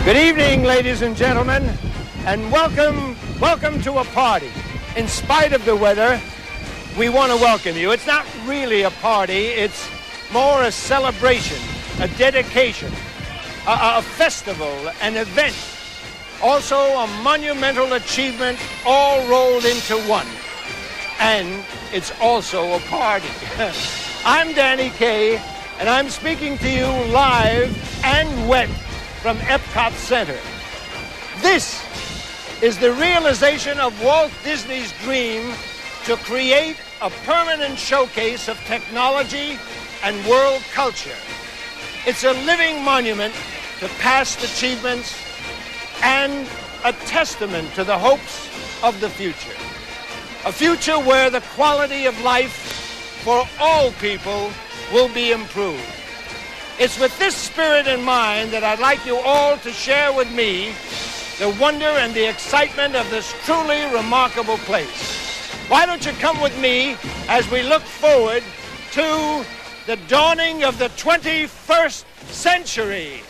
Good evening, ladies and gentlemen, and welcome to a party. In spite of the weather, we want to welcome you. It's not really a party, it's more a celebration, a dedication, a festival, an event, also a monumental achievement all rolled into one. And it's also a party. I'm Danny Kaye, and I'm speaking to you live and wet from EPCOT Center. This is the realization of Walt Disney's dream to create a permanent showcase of technology and world culture. It's a living monument to past achievements and a testament to the hopes of the future. A future where the quality of life for all people will be improved. It's with this spirit in mind that I'd like you all to share with me the wonder and the excitement of this truly remarkable place. Why don't you come with me as we look forward to the dawning of the 21st century.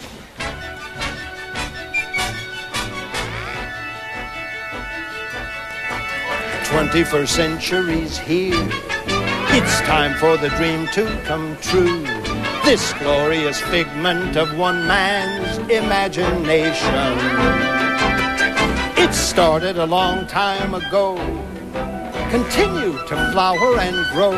The 21st century's here. It's time for the dream to come true. This glorious figment of one man's imagination. It started a long time ago, continued to flower and grow.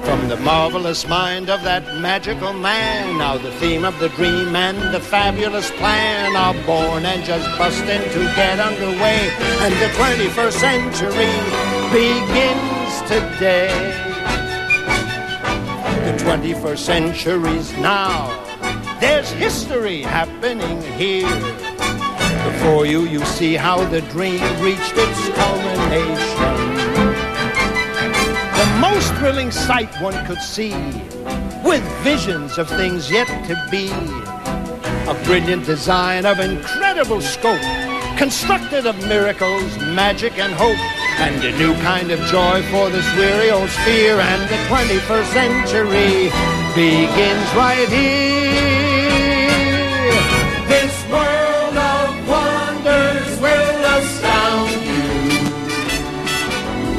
From the marvelous mind of that magical man, now the theme of the dream and the fabulous plan are born and just busting to get underway. And the 21st century begins today. The 21st century's now. There's history happening here. Before you see how the dream reached its culmination. The most thrilling sight one could see, with visions of things yet to be. A brilliant design of incredible scope, constructed of miracles, magic, and hope. And a new kind of joy for this weary old sphere. And the 21st century begins right here. This world of wonders will astound you,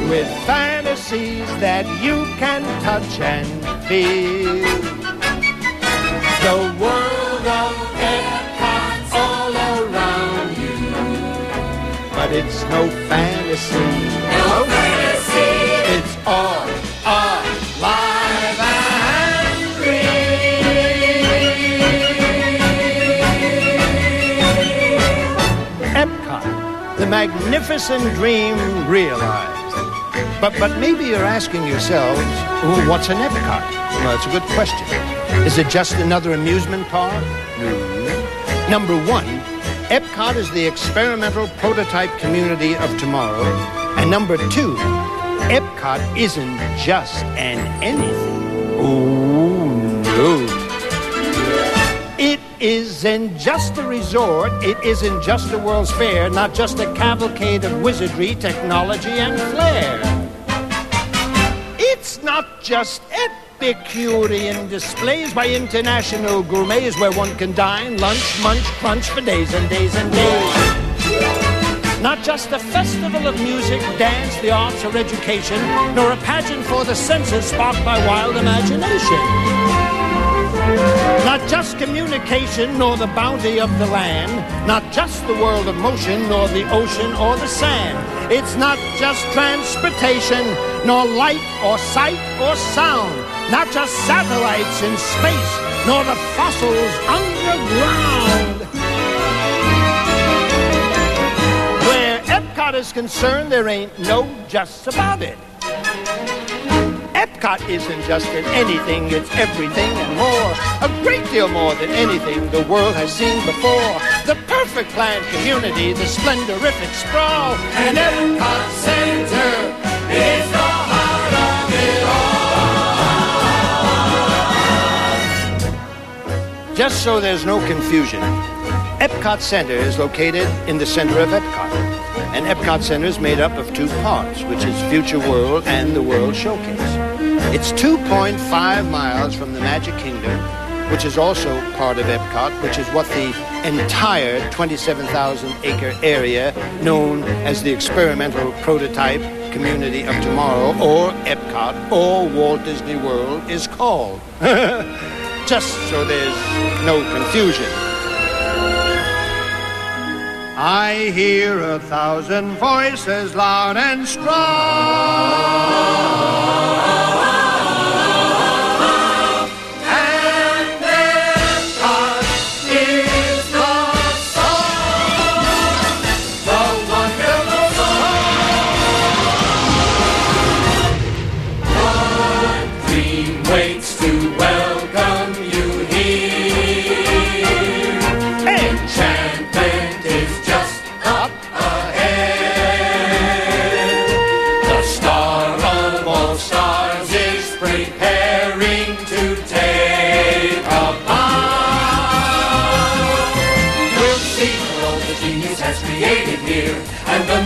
with fantasies that you can touch and feel. The world of EPCOT's all around you, but it's no fantasy. No fantasy. It's all alive and real. EPCOT, the magnificent dream realized. But maybe you're asking yourselves, well, what's an EPCOT? Well, that's a good question. Is it just another amusement park? No. Number one, EPCOT is the experimental prototype community of tomorrow. And number two, EPCOT isn't just an anything. Oh, no. It isn't just a resort. It isn't just a World's Fair, not just a cavalcade of wizardry, technology, and flair. It's not just Epicurean displays by international gourmets where one can dine, lunch, munch, crunch for days and days and days. Not just a festival of music, dance, the arts, or education, nor a pageant for the senses sparked by wild imagination. Not just communication, nor the bounty of the land, not just the world of motion, nor the ocean or the sand. It's not just transportation, nor light or sight or sound, not just satellites in space, nor the fossils underground. Where EPCOT is concerned, there ain't no justs about it. EPCOT isn't just an anything, it's everything and more. A great deal more than anything the world has seen before. The perfect planned community, the splendorific sprawl. And EPCOT Center is the heart of it all. Just so there's no confusion, EPCOT Center is located in the center of EPCOT. And EPCOT Center is made up of two parts, which is Future World and the World Showcase. It's 2.5 miles from the Magic Kingdom which is also part of EPCOT, which is what the entire 27,000-acre area known as the Experimental Prototype Community of Tomorrow, or EPCOT, or Walt Disney World, is called. Just so there's no confusion. I hear 1,000 voices loud and strong.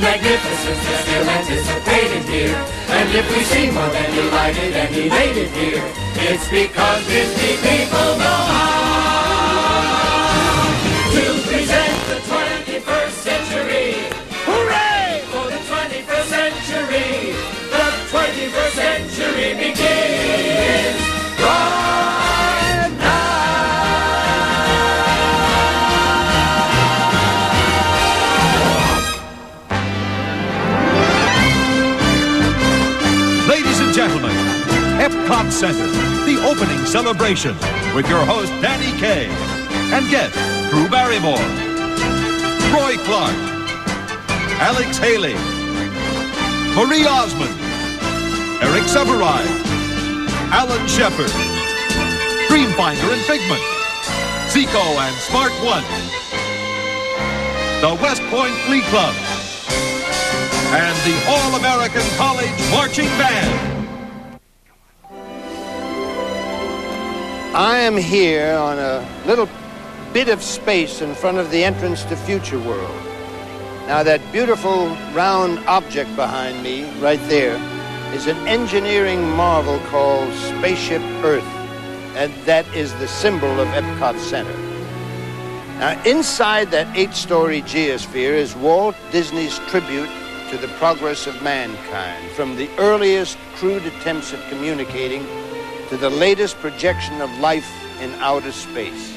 Magnificence is still anticipated here. And if we seem more than delighted and elated here, it's because Disney people know how to present the 21st century. Hooray! For the 21st century, the 21st century begins right now. Gentlemen, EPCOT Center, the opening celebration with your host Danny Kaye and guest Drew Barrymore, Roy Clark, Alex Haley, Marie Osmond, Eric Severai, Alan Shepard, Dreamfinder and Figment, Zico and Smart One, the West Point Glee Club, and the All-American College Marching Band. I am here on a little bit of space in front of the entrance to Future World. Now, that beautiful round object behind me, right there, is an engineering marvel called Spaceship Earth, and that is the symbol of EPCOT Center. Now, inside that 8-story geosphere is Walt Disney's tribute to the progress of mankind, from the earliest crude attempts at communicating to the latest projection of life in outer space.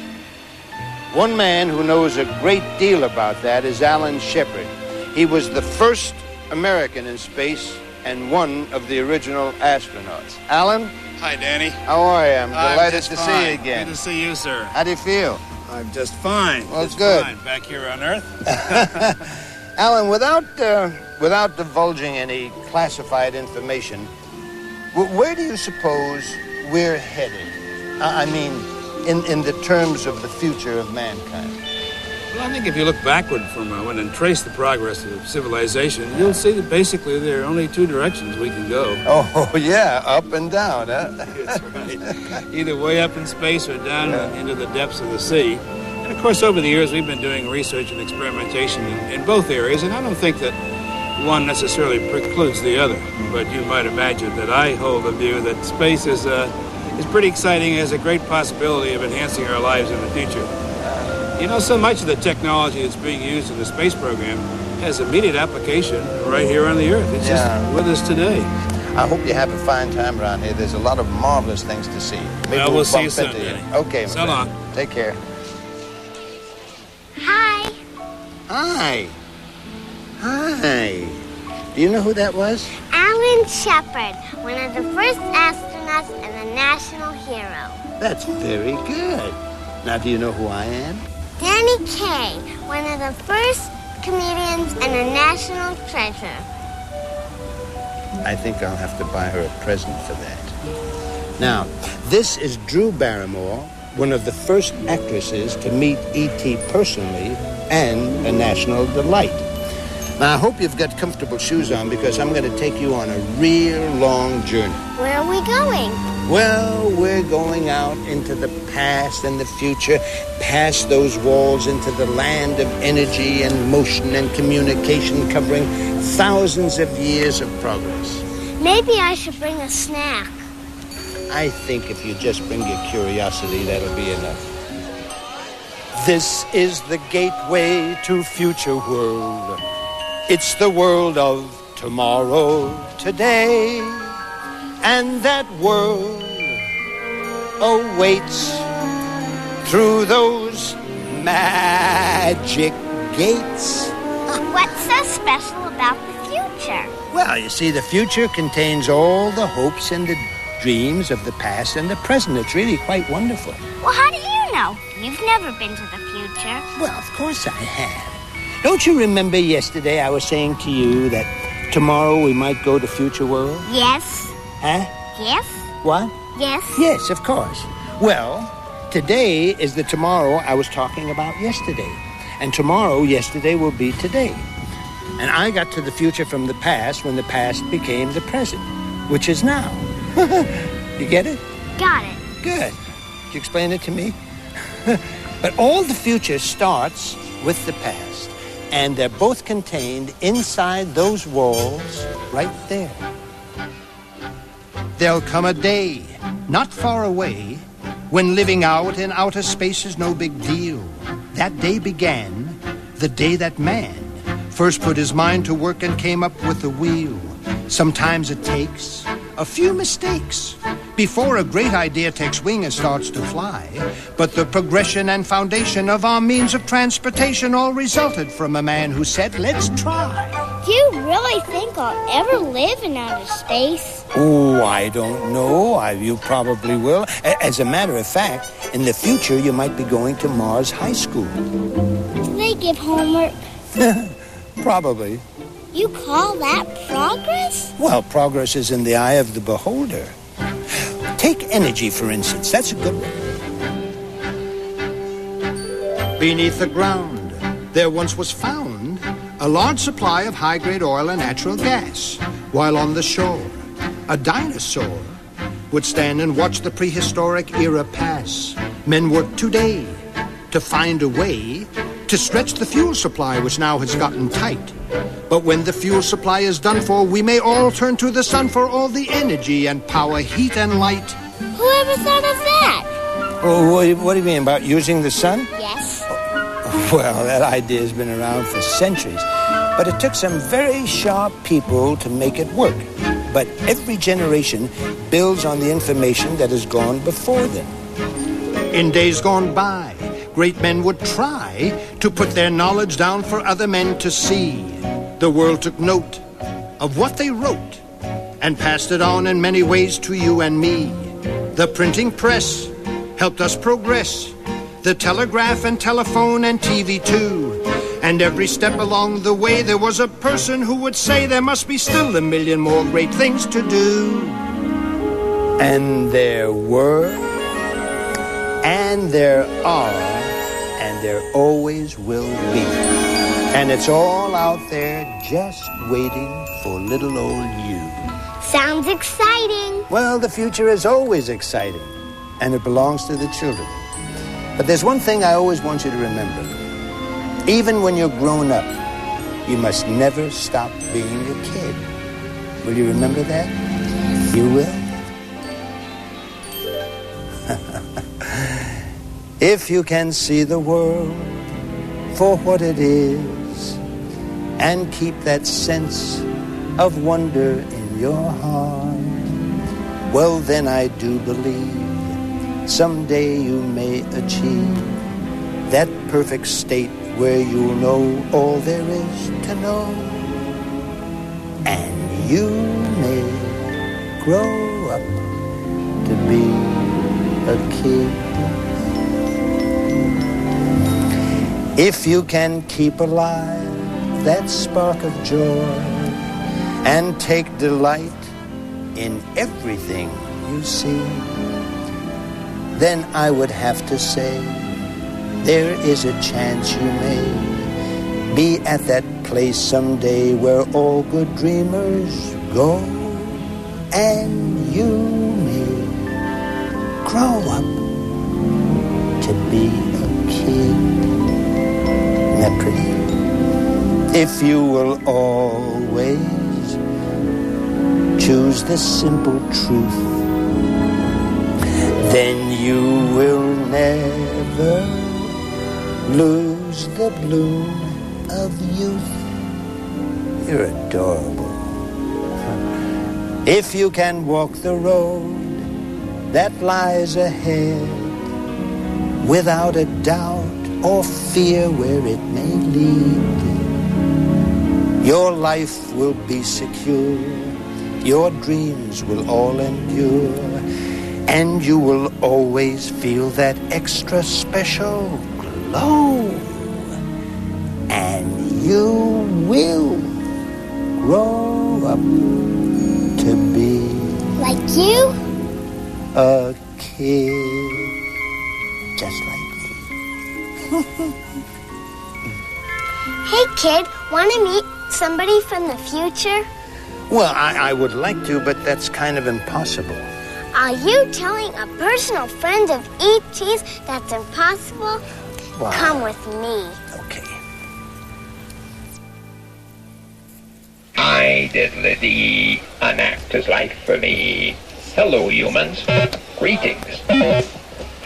One man who knows a great deal about that is Alan Shepard. He was the first American in space and one of the original astronauts. Alan? Hi, Danny. How are you? I'm delighted to see you again. Good to see you, sir. How do you feel? I'm just fine. Well, just good. Fine. Back here on Earth. Alan, without divulging any classified information, where do you suppose we're headed? I mean, in the terms of the future of mankind. Well, I think if you look backward for a moment and trace the progress of civilization, you'll see that basically there are only two directions we can go. Oh, yeah, up and down, huh? That's right. Either way up in space or down into the depths of the sea. And, of course, over the years, we've been doing research and experimentation in both areas, and I don't think that one necessarily precludes the other. But you might imagine that I hold the view that space is pretty exciting, has a great possibility of enhancing our lives in the future. You know, so much of the technology that's being used in the space program has immediate application right here on the Earth. It's just with us today. I hope you have a fine time around here. There's a lot of marvelous things to see. Maybe well, we'll see you bump soon, into Danny. Okay, so long. Take care. Hi. Hi. Hi. Do you know who that was? Alan Shepard, one of the first astronauts and a national hero. That's very good. Now, do you know who I am? Danny Kaye, one of the first comedians and a national treasure. I think I'll have to buy her a present for that. Now, this is Drew Barrymore, one of the first actresses to meet E.T. personally and a national delight. Now, I hope you've got comfortable shoes on because I'm going to take you on a real long journey. Where are we going? Well, we're going out into the past and the future, past those walls into the land of energy and motion and communication, covering thousands of years of progress. Maybe I should bring a snack. I think if you just bring your curiosity, that'll be enough. This is the gateway to future world. It's the world of tomorrow, today. And that world awaits through those magic gates. What's so special about the future? Well, you see, the future contains all the hopes and the dreams of the past and the present. It's really quite wonderful. Well, how do you know? You've never been to the future. Well, of course I have. Don't you remember yesterday I was saying to you that tomorrow we might go to Future World? Yes. Huh? Yes. What? Yes. Yes, of course. Well, today is the tomorrow I was talking about yesterday. And tomorrow, yesterday, will be today. And I got to the future from the past when the past became the present, which is now. You get it? Got it. Good. Did you explain it to me? But all the future starts with the past. And they're both contained inside those walls right there. There'll come a day, not far away, when living out in outer space is no big deal. That day began the day that man first put his mind to work and came up with the wheel. Sometimes it takes a few mistakes before a great idea takes wing and starts to fly. But the progression and foundation of our means of transportation all resulted from a man who said, let's try. Do you really think I'll ever live in outer space? Oh, I don't know. You probably will. As a matter of fact, in the future, you might be going to Mars High School. Do they give homework? Probably. You call that progress? Well, progress is in the eye of the beholder. Take energy, for instance. That's a good one. Beneath the ground, there once was found a large supply of high-grade oil and natural gas, while on the shore, a dinosaur would stand and watch the prehistoric era pass. Men work today to find a way to stretch the fuel supply, which now has gotten tight. But when the fuel supply is done for, we may all turn to the sun for all the energy and power, heat and light. Whoever thought of that? Oh, what do you mean, about using the sun? Yes. Well, that idea has been around for centuries. But it took some very sharp people to make it work. But every generation builds on the information that has gone before them. In days gone by, great men would try to put their knowledge down for other men to see. The world took note of what they wrote and passed it on in many ways to you and me. The printing press helped us progress, the telegraph and telephone and TV too. And every step along the way there was a person who would say there must be still a million more great things to do. And there were, and there are, and there always will be. And it's all out there just waiting for little old you. Sounds exciting. Well, the future is always exciting, and it belongs to the children. But there's one thing I always want you to remember. Even when you're grown up, you must never stop being a kid. Will you remember that? You will? If you can see the world for what it is and keep that sense of wonder in your heart, well, then I do believe someday you may achieve that perfect state where you'll know all there is to know, and you may grow up to be a kid. If you can keep alive that spark of joy and take delight in everything you see, then I would have to say there is a chance you may be at that place someday where all good dreamers go, and you may grow up to be a kid. Isn't that pretty? If you will always choose the simple truth then you will never lose the bloom of youth. You're adorable. If you can walk the road that lies ahead without a doubt or fear where it may lead, your life will be secure, your dreams will all endure, and you will always feel that extra special glow. And you will grow up to be Like you? a kid just like me. Hey, kid, want to meet somebody from the future? Well, I would like to, but that's kind of impossible. Are you telling a personal friend of E.T.'s that's impossible? Wow. Come with me. Okay. I diddly-dee, an actor's life for me. Hello, humans. Greetings.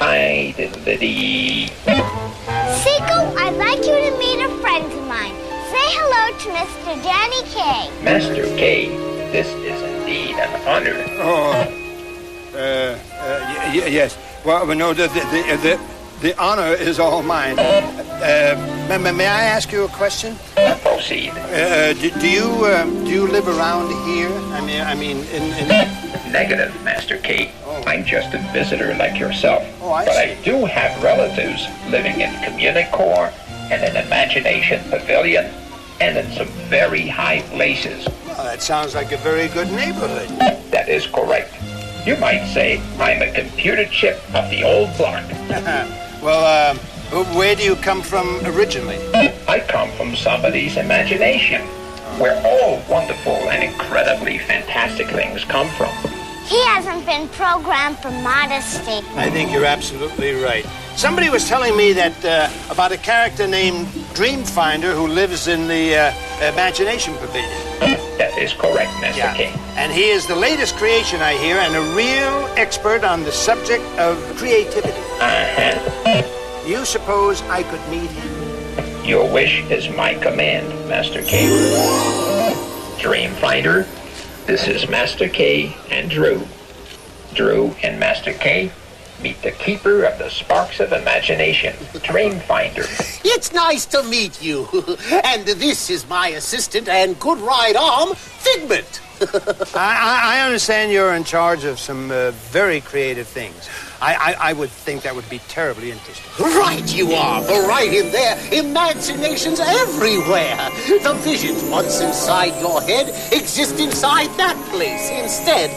I diddly-dee. Seiko, I'd like you to meet a friend of mine. Say hello to Mr. Danny Kaye. Master Kaye, this is indeed an honor. Yes. Well, no, the honor is all mine. May I ask you a question? Proceed. Do you live around here? I mean, in... Negative, Master Kaye. I'm just a visitor like yourself. Oh, I but see. I do have relatives living in Communicore and an Imagination Pavilion and in some very high places. Well, that sounds like a very good neighborhood. That is correct. You might say I'm a computer chip of the old block. Well, where do you come from originally? I come from somebody's imagination, where all wonderful and incredibly fantastic things come from. He hasn't been programmed for modesty. I think you're absolutely right. Somebody was telling me that about a character named Dreamfinder who lives in the Imagination Pavilion. That is correct, Master Kaye. And he is the latest creation, I hear, and a real expert on the subject of creativity. Uh-huh. You suppose I could meet him? Your wish is my command, Master Kaye. Dreamfinder, this is Master Kaye and Drew. Drew and Master Kaye, meet the keeper of the sparks of imagination, Dreamfinder. It's nice to meet you. And this is my assistant and good right arm, Figment. I understand you're in charge of some very creative things. I would think that would be terribly interesting. Right you are, for right in there, imagination's everywhere. The visions once inside your head exist inside that place instead.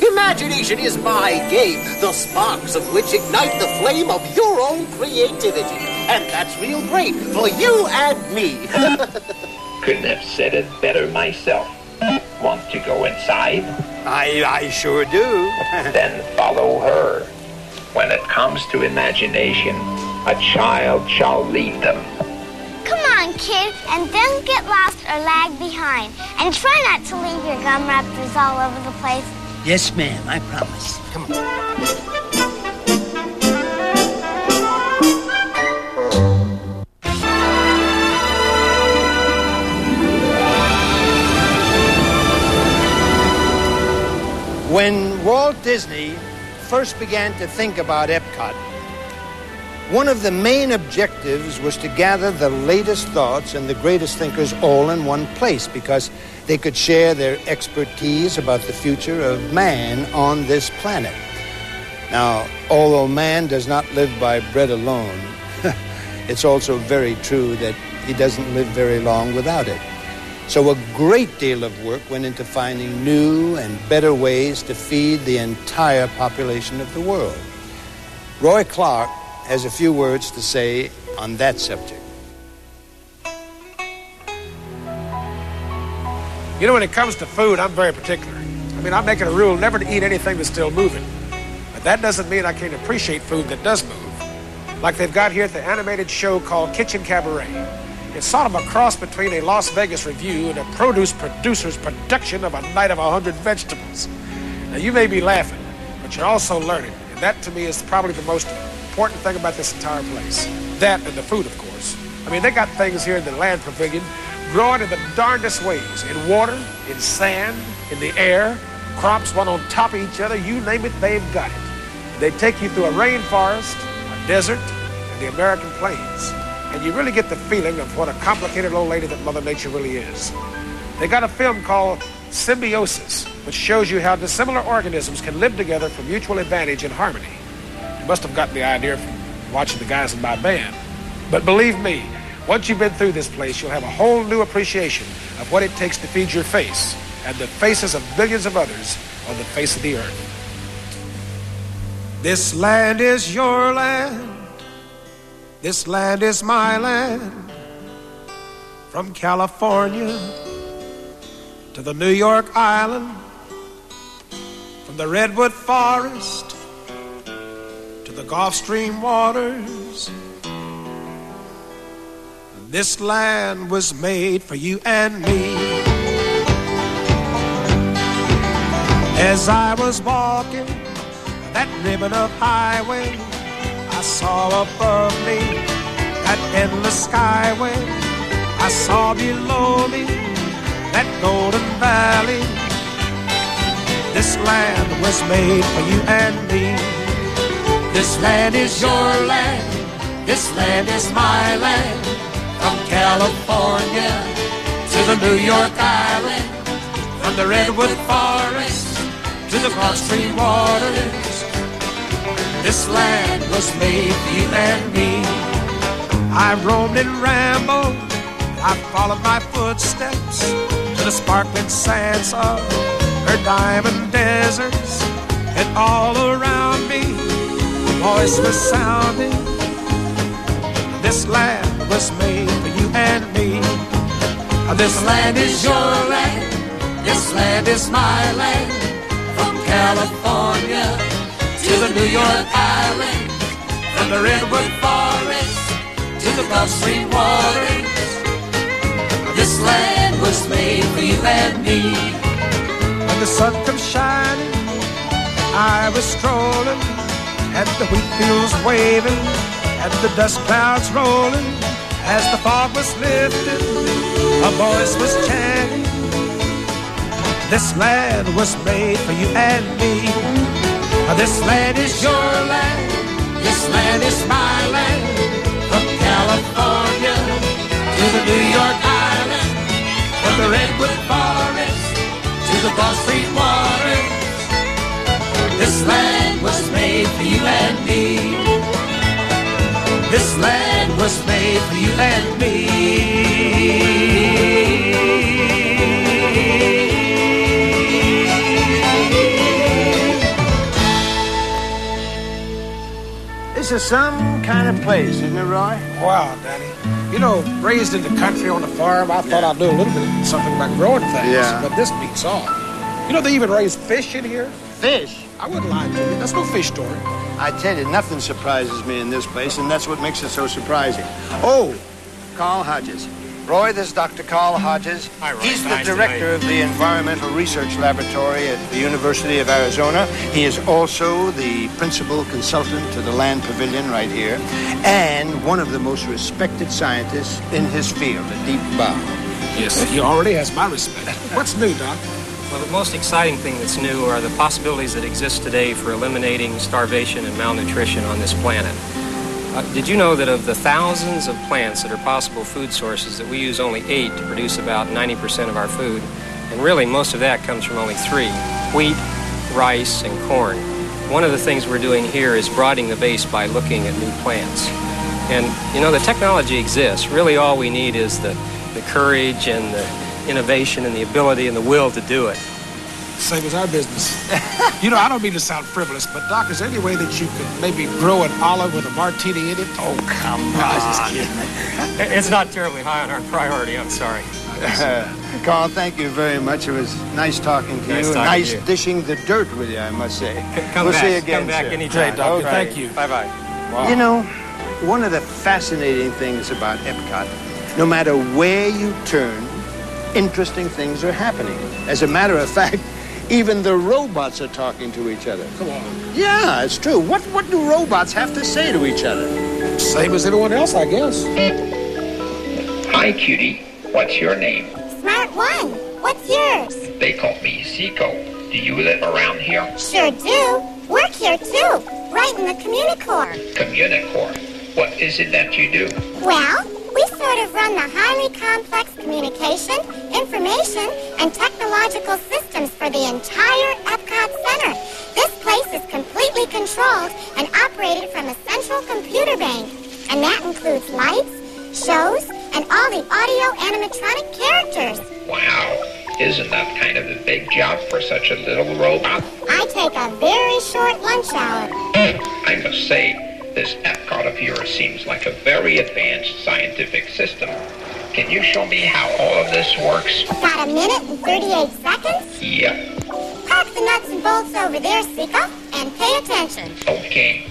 Imagination is my game, the sparks of which ignite the flame of your own creativity. And that's real great for you and me. Couldn't have said it better myself. Want to go inside? I sure do. Then follow her. When it comes to imagination, a child shall lead them. Come on, kid, and don't get lost or lag behind. And try not to leave your gum wrappers all over the place. Yes, ma'am, I promise. Come on. When Walt Disney first began to think about EPCOT, one of the main objectives was to gather the latest thoughts and the greatest thinkers all in one place because they could share their expertise about the future of man on this planet. Now, although man does not live by bread alone, it's also very true that he doesn't live very long without it. So a great deal of work went into finding new and better ways to feed the entire population of the world. Roy Clark has a few words to say on that subject. You know, when it comes to food, I'm very particular. I mean, I'm making a rule never to eat anything that's still moving. But that doesn't mean I can't appreciate food that does move. Like they've got here at the animated show called Kitchen Cabaret. It's sort of a cross between a Las Vegas review and a produce producer's production of A Night of 100 Vegetables. Now, you may be laughing, but you're also learning. And that, to me, is probably the most important thing about this entire place. That and the food, of course. I mean, they got things here in the land pavilion growing in the darndest ways. In water, in sand, in the air, crops one on top of each other, you name it, they've got it. They take you through a rainforest, a desert, and the American plains. And you really get the feeling of what a complicated old lady that Mother Nature really is. They got a film called Symbiosis, which shows you how dissimilar organisms can live together for mutual advantage and harmony. You must have gotten the idea from watching the guys in my band. But believe me, once you've been through this place, you'll have a whole new appreciation of what it takes to feed your face and the faces of billions of others on the face of the earth. This land is your land. This land is my land. From California to the New York Island, from the Redwood Forest to the Gulf Stream waters. This land was made for you and me. As I was walking that ribbon of highway, I saw above me that endless skyway. I saw below me that golden valley. This land was made for you and me. This land is your land. This land is my land. From California to the New York Island, from the Redwood Forest to the Gulf Stream waters. This land was made for you and me. I roamed and rambled, I followed my footsteps to the sparkling sands of her diamond deserts. And all around me, a voice was sounding. This land was made for you and me. This land is your land. This land is my land. From California to the New York Island, from the Redwood Forest to the Gulf Stream waters. This land was made for you and me. When the sun comes shining, I was strolling, and the wheat fields waving, and the dust clouds rolling. As the fog was lifted, a voice was chanting. This land was made for you and me. This land is your land. This land is my land. From California to the New York Island, from the Redwood Forest to the Gulf Stream waters. This land was made for you and me. This land was made for you and me. This is some kind of place, isn't it, Roy? Wow, Danny. You know, raised in the country on the farm, I thought I'd do a little bit something about growing things. Yeah. But this beats all. You know, they even raise fish in here. Fish? I wouldn't lie to you. That's no fish story. I tell you, nothing surprises me in this place, and that's what makes it so surprising. Oh, Carl Hodges. Roy, this is Dr. Carl Hodges. Hi, Roy. He's the Nice to director of the Environmental Research Laboratory at the University of Arizona. He is also the principal consultant to the Land Pavilion right here, and one of the most respected scientists in his field, a deep bow. Yes, he already has my respect. What's new, Doc? Well, the most exciting thing that's new are the possibilities that exist today for eliminating starvation and malnutrition on this planet. Did you know that of the thousands of plants that are possible food sources, that we use only 8 to produce about 90% of our food? And really, most of that comes from only 3, wheat, rice, and corn. One of the things we're doing here is broadening the base by looking at new plants. And, you know, the technology exists. Really all we need is the courage and the innovation and the ability and the will to do it. Same as our business. You know, I don't mean to sound frivolous, but Doc, is there any way that you could maybe grow an olive with a martini in it? Oh, come on. I was just kidding. It's not terribly high on our priority, I'm sorry. Carl, thank you very much. It was nice talking to you. Nice dishing the dirt with you, I must say. We'll see you again, Come back sir. anytime. Great, Doctor. Okay. Thank you. Bye-bye. Wow. You know, one of the fascinating things about EPCOT, no matter where you turn, interesting things are happening. As a matter of fact, Even the robots are talking to each other. Come on. Yeah, it's true. What do robots have to say to each other? Same as anyone else, I guess. Hi, cutie. What's your name? Smart one. What's yours? They call me Zico. Do you live around here? Sure do. Work here, too. Right in the Communicore. Communicore. What is it that you do? Well, we sort of run the highly complex communication, information, and technological systems for the entire EPCOT Center. This place is completely controlled and operated from a central computer bank. And that includes lights, shows, and all the audio animatronic characters. Wow. Isn't that kind of a big job for such a little robot? I take a very short lunch hour. I must say, this EPCOT of yours seems like a very advanced scientific system. Can you show me how all of this works? Got a minute and 38 seconds? Yep. Park the nuts and bolts over there, Sika, and pay attention. Okay.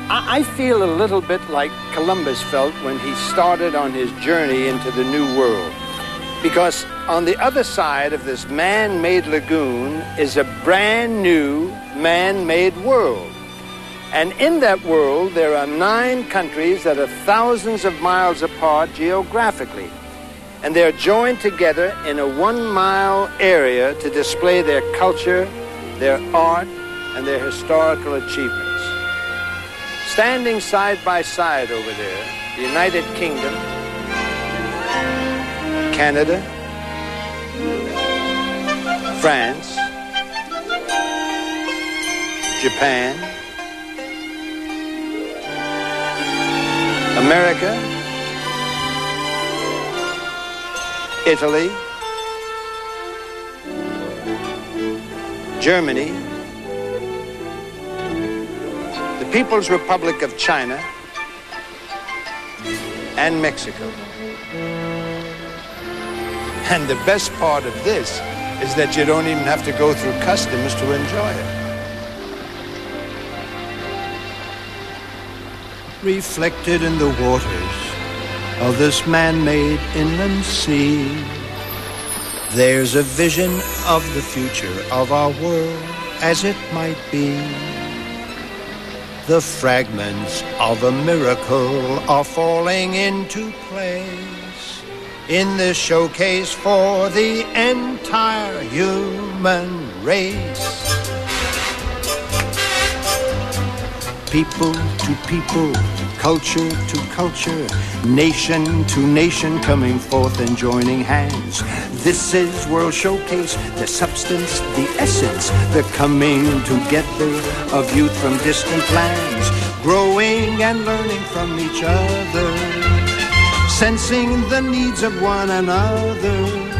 I feel a little bit like Columbus felt when he started on his journey into the New World. Because on the other side of this man-made lagoon is a brand new man-made world. And in that world, there are 9 countries that are thousands of miles apart geographically. And they're joined together in a 1-mile area to display their culture, their art, and their historical achievements. Standing side by side over there, the United Kingdom, Canada, France, Japan, America, Italy, Germany, the People's Republic of China, and Mexico. And the best part of this is that you don't even have to go through customs to enjoy it. Reflected in the waters of this man-made inland sea, there's a vision of the future of our world as it might be. The fragments of a miracle are falling into place in this showcase for the entire human race. People to people, culture to culture, nation to nation, coming forth and joining hands. This is World Showcase, the substance, the essence, the coming together of youth from distant lands, growing and learning from each other, sensing the needs of one another.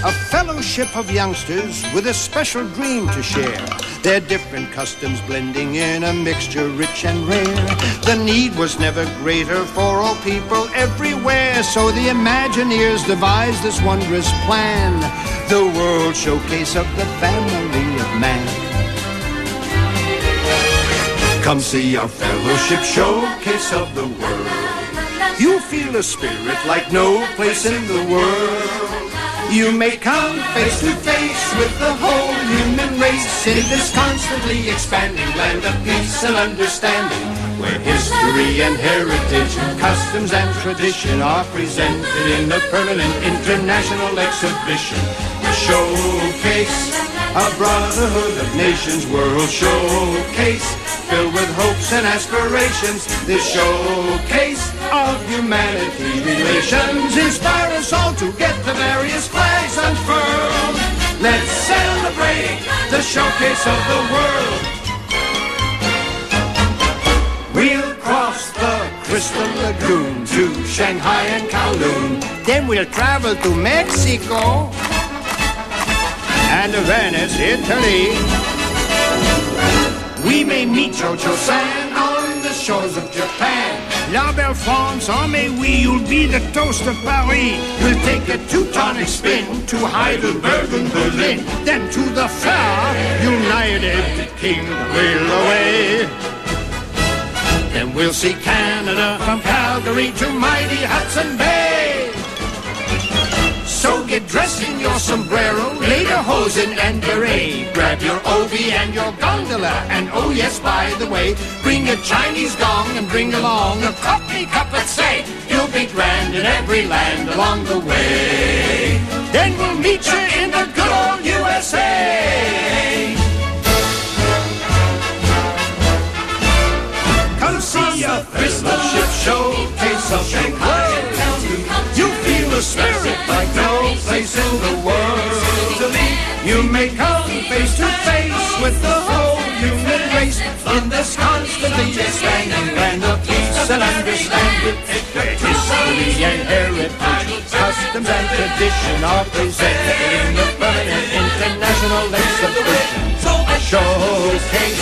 A fellowship of youngsters with a special dream to share. Their different customs blending in a mixture rich and rare. The need was never greater for all people everywhere, so the Imagineers devised this wondrous plan, the World Showcase of the Family of Man. Come see our fellowship showcase of the world. You'll feel a spirit like no place in the world. You may come face to face with the whole human race in this constantly expanding land of peace and understanding, where history and heritage, customs and tradition are presented in a permanent international exhibition. A showcase, a brotherhood of nations, world showcase, filled with hopes and aspirations. This showcase of humanity relations inspire us all to get the various flags unfurled. Let's celebrate the showcase of the world. We'll cross the Crystal Lagoon to Shanghai and Kowloon. Then we'll travel to Mexico and Venice, Italy. We may meet Jojo-san on the shores of Japan. La Belle France, oh mais oui, you'll be the toast of Paris. We'll take a Teutonic spin to Heidelberg and Berlin, then to the far United Kingdom we'll away. Then we'll see Canada from Calgary to mighty Hudson Bay. So get dressed in your sombrero, lederhosen and beret. Grab your obi and your gondola, and oh yes, by the way, bring a Chinese gong and bring along a cockney cup and say, you'll be grand in every land along the way. Then we'll meet you in the good old USA. Come see a fellowship showcase of Shanghai and Kowloon. You feel the spirit like no place in the world. You may come face to face with the whole human race in this constantly expanding land of peace and understanding, where history and heritage, customs and tradition are presented in the permanent international exhibition. A showcase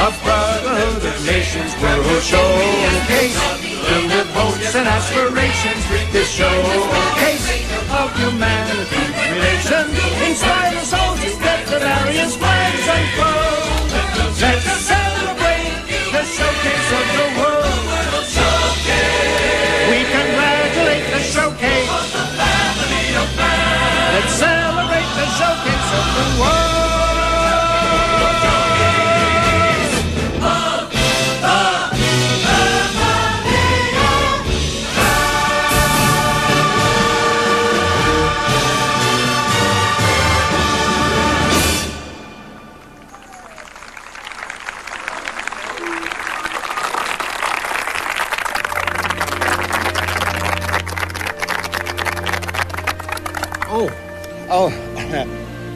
of brotherhood of nations, world showcase filled with hopes and aspirations. This showcase of humanity relations inspires us all to get the various flags unfurled. Let's celebrate the showcase of the world. We congratulate the showcase of the family of man. Let's celebrate the showcase of the world.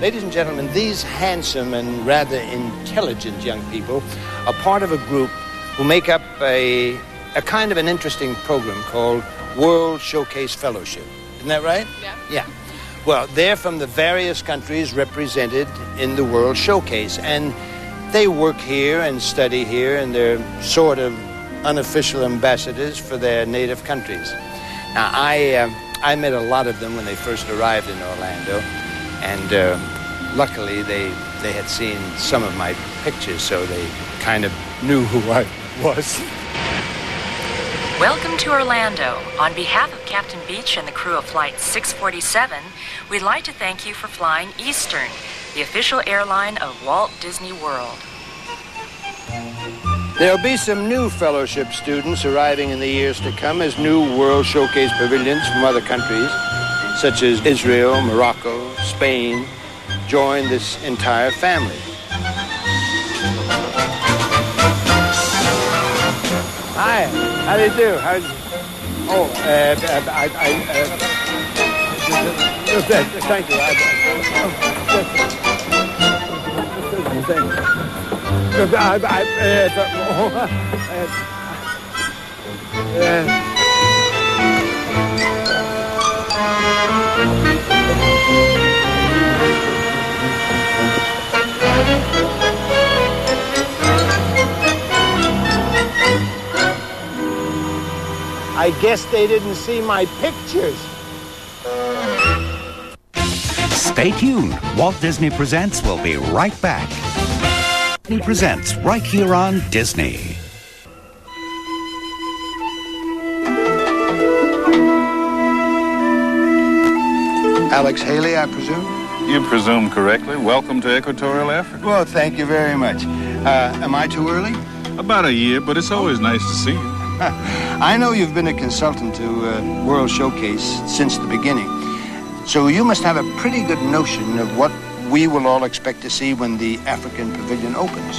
Ladies and gentlemen, these handsome and rather intelligent young people are part of a group who make up a kind of an interesting program called World Showcase Fellowship. Isn't that right? Yeah. Yeah. Well, they're from the various countries represented in the World Showcase, and they work here and study here, and they're sort of unofficial ambassadors for their native countries. Now, I met a lot of them when they first arrived in Orlando, and luckily they had seen some of my pictures, so they kind of knew who I was. Welcome to Orlando. On behalf of Captain Beach and the crew of Flight 647, we'd like to thank you for flying Eastern, the official airline of Walt Disney World. There'll be some new fellowship students arriving in the years to come as new World Showcase pavilions from other countries, such as Israel, Morocco, Spain, join this entire family. Hi, how do you do? Thank you. I guess they didn't see my pictures. Stay tuned. Walt Disney Presents will be right back. Disney Presents right here on Disney. Alex Haley, I presume? You presume correctly. Welcome to Equatorial Africa. Well, thank you very much. Am I too early? About a year, but it's always nice to see you. I know you've been a consultant to World Showcase since the beginning, so you must have a pretty good notion of what we will all expect to see when the African Pavilion opens.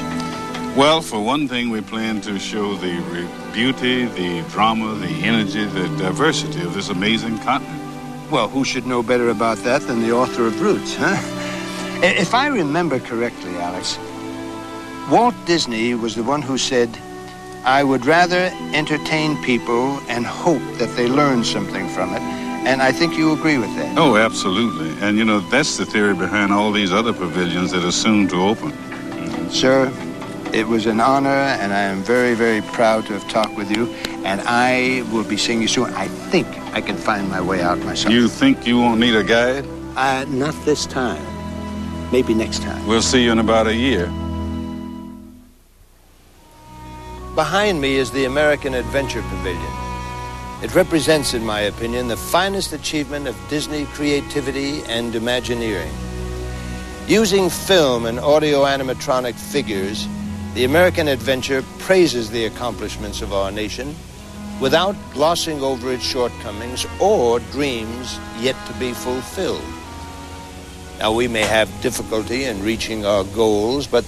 Well, for one thing, we plan to show the beauty, the drama, the energy, the diversity of this amazing continent. Well, who should know better about that than the author of Roots, huh? If I remember correctly, Alex, Walt Disney was the one who said, I would rather entertain people and hope that they learn something from it. And I think you agree with that. Oh, absolutely. And, you know, that's the theory behind all these other pavilions that are soon to open. Sir, it was an honor, and I am very, very proud to have talked with you. And I will be seeing you soon. I think I can find my way out myself. You think you won't need a guide? Not this time. Maybe next time. We'll see you in about a year. Behind me is the American Adventure Pavilion. It represents, in my opinion, the finest achievement of Disney creativity and Imagineering. Using film and audio animatronic figures, the American Adventure praises the accomplishments of our nation without glossing over its shortcomings or dreams yet to be fulfilled. Now, we may have difficulty in reaching our goals, but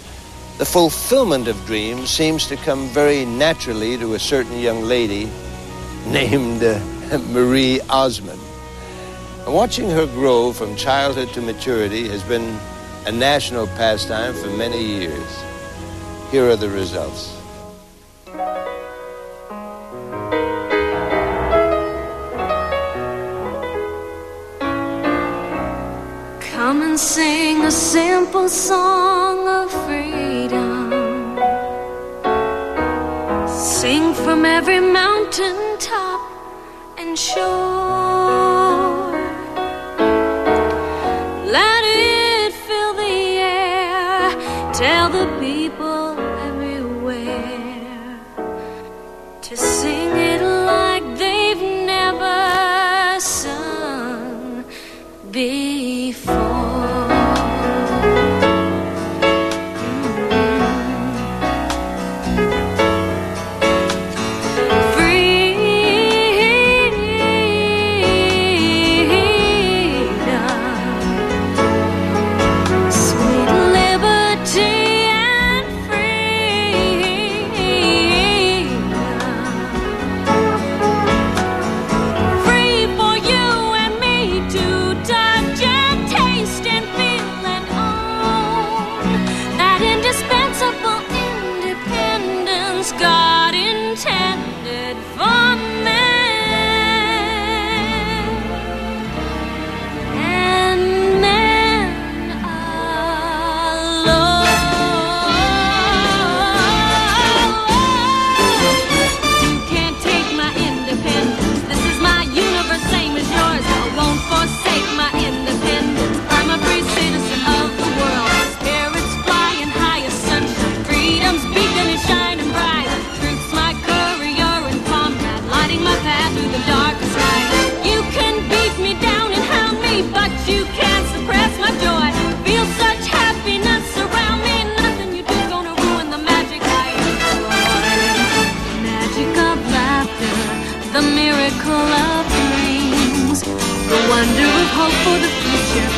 the fulfillment of dreams seems to come very naturally to a certain young lady named Marie Osmond. And watching her grow from childhood to maturity has been a national pastime for many years. Here are the results. Come and sing a simple song of freedom. Sing from every mountain top and shore. Let it fill the air. Tell the people everywhere to sing it like they've never sung before.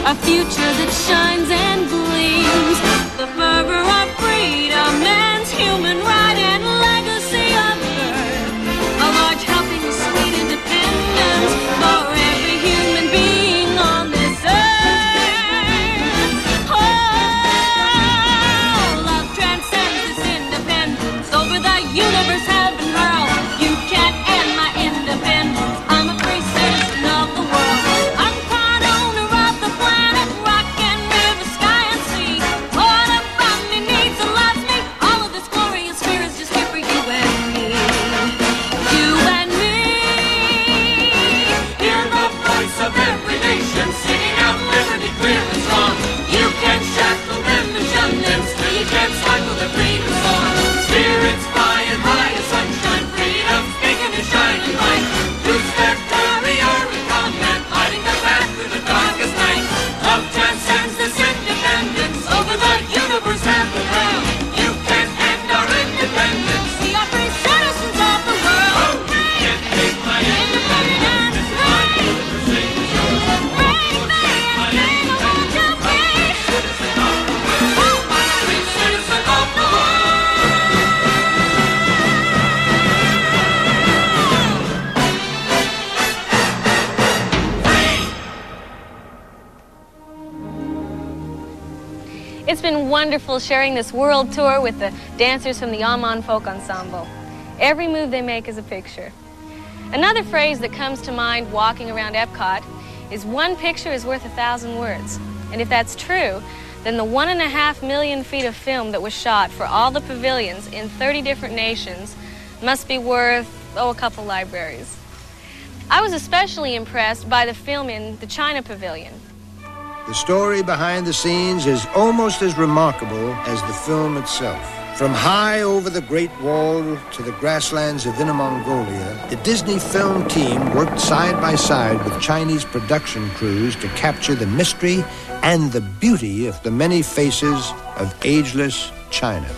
A future that shines and gleams. The fervor of freedom, man's human right and legacy of birth. A large helping of sweet independence for every human being on this earth. Oh, love transcends this independence. Over the universe heaven hurled. You can't end my independence. I'm a free citizen of the world. I'm part owner of the planet, rock and river, sky and sea. Oh, It's been wonderful sharing this world tour with the dancers from the Osmond Folk Ensemble. Every move they make is a picture. Another phrase that comes to mind walking around EPCOT is one picture is worth 1,000 words. And if that's true, then the 1.5 million feet of film that was shot for all the pavilions in 30 different nations must be worth, a couple libraries. I was especially impressed by the film in the China Pavilion. The story behind the scenes is almost as remarkable as the film itself. From high over the Great Wall to the grasslands of Inner Mongolia, the Disney film team worked side by side with Chinese production crews to capture the mystery and the beauty of the many faces of ageless China.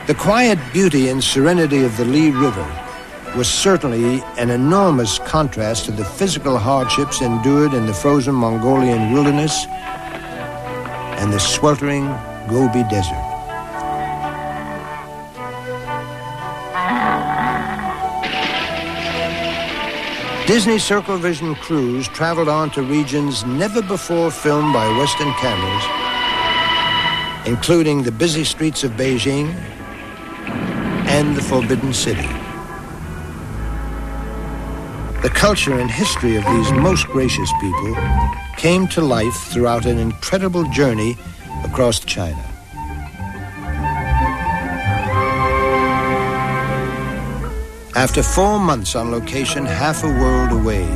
The quiet beauty and serenity of the Li River was certainly an enormous contrast to the physical hardships endured in the frozen Mongolian wilderness and the sweltering Gobi Desert. Disney Circle Vision crews traveled on to regions never before filmed by Western cameras, including the busy streets of Beijing and the Forbidden City. The culture and history of these most gracious people came to life throughout an incredible journey across China. After 4 months on location half a world away,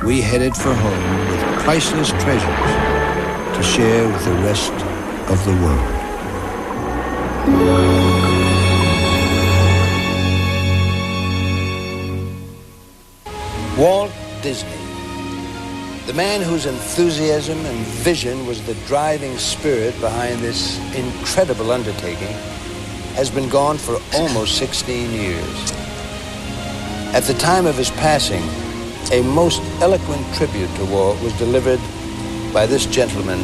we headed for home with priceless treasures to share with the rest of the world. Walt Disney, the man whose enthusiasm and vision was the driving spirit behind this incredible undertaking, has been gone for almost 16 years. At the time of his passing, a most eloquent tribute to Walt was delivered by this gentleman,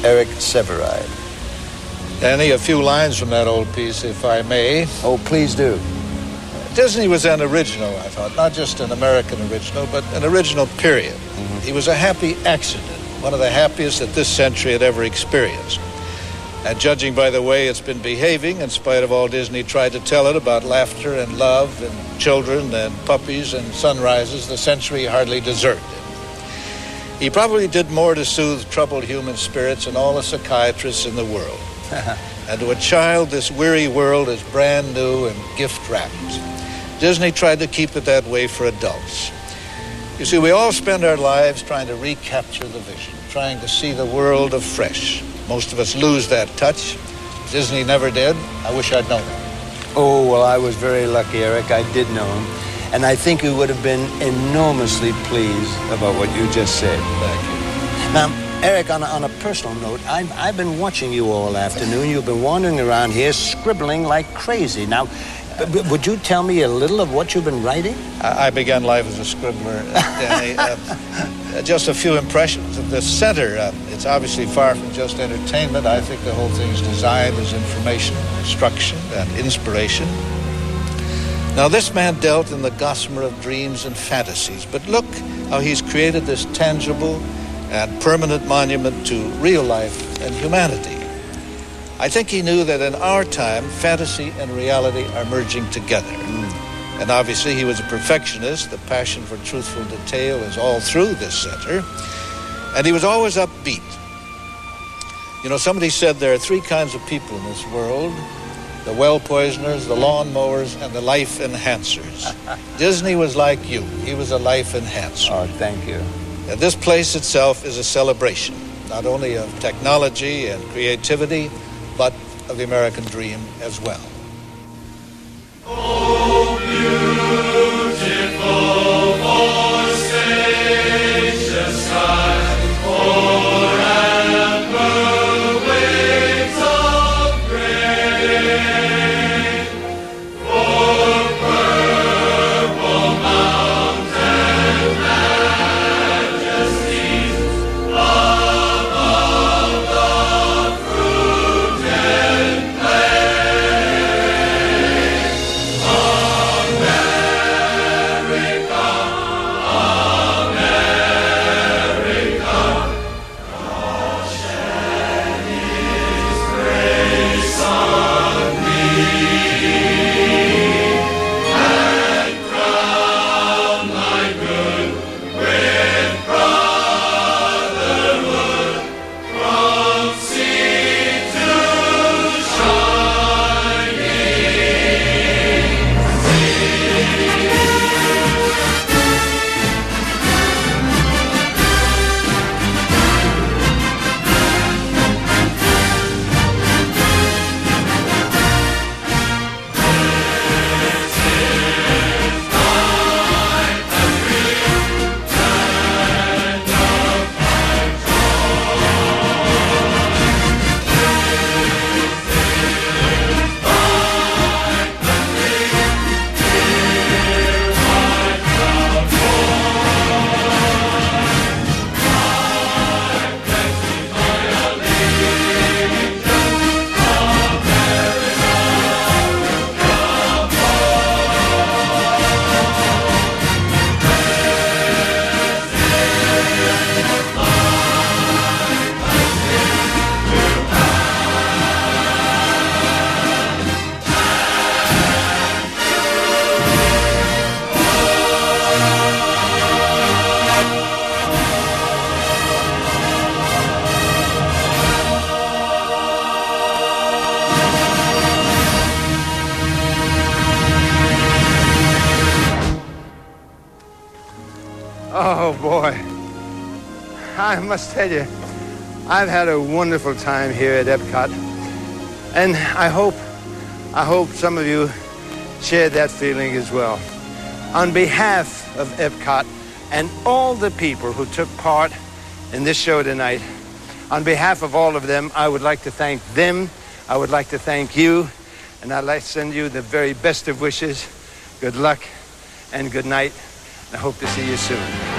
Eric Severide. Danny, a few lines from that old piece, if I may. Oh, please do. Disney was an original, I thought, not just an American original, but an original period. Mm-hmm. He was a happy accident, one of the happiest that this century had ever experienced. And judging by the way it's been behaving, in spite of all Disney tried to tell it about laughter and love and children and puppies and sunrises, the century hardly deserved it. He probably did more to soothe troubled human spirits than all the psychiatrists in the world. And to a child, this weary world is brand new and gift-wrapped. Disney tried to keep it that way for adults. You see, we all spend our lives trying to recapture the vision, trying to see the world afresh. Most of us lose that touch. Disney never did. I wish I'd known him. Oh, well, I was very lucky, Eric. I did know him. And I think he would have been enormously pleased about what you just said. Thank you. Now, Eric, on a personal note, I've been watching you all afternoon. You've been wandering around here scribbling like crazy. Now, would you tell me a little of what you've been writing? I began life as a scribbler, Danny. Just a few impressions of the center. It's obviously far from just entertainment. I think the whole thing is designed as information, instruction, and inspiration. Now, this man dealt in the gossamer of dreams and fantasies, but look how he's created this tangible and permanent monument to real life and humanity. I think he knew that in our time, fantasy and reality are merging together. And obviously he was a perfectionist. The passion for truthful detail is all through this center. And he was always upbeat. You know, somebody said there are 3 kinds of people in this world: the well poisoners, the lawn mowers, and the life enhancers. Disney was like you. He was a life enhancer. Oh, thank you. And this place itself is a celebration, not only of technology and creativity, but of the American dream as well. Oh, beautiful forsacious sky, o'er amber waves of grain, for purple mountain majesties above the fruited plain. Amen. boy. I must tell you, I've had a wonderful time here at EPCOT. And I hope some of you share that feeling as well. On behalf of EPCOT and all the people who took part in this show tonight, on behalf of all of them, I would like to thank them. I would like to thank you. And I'd like to send you the very best of wishes. Good luck and good night. I hope to see you soon.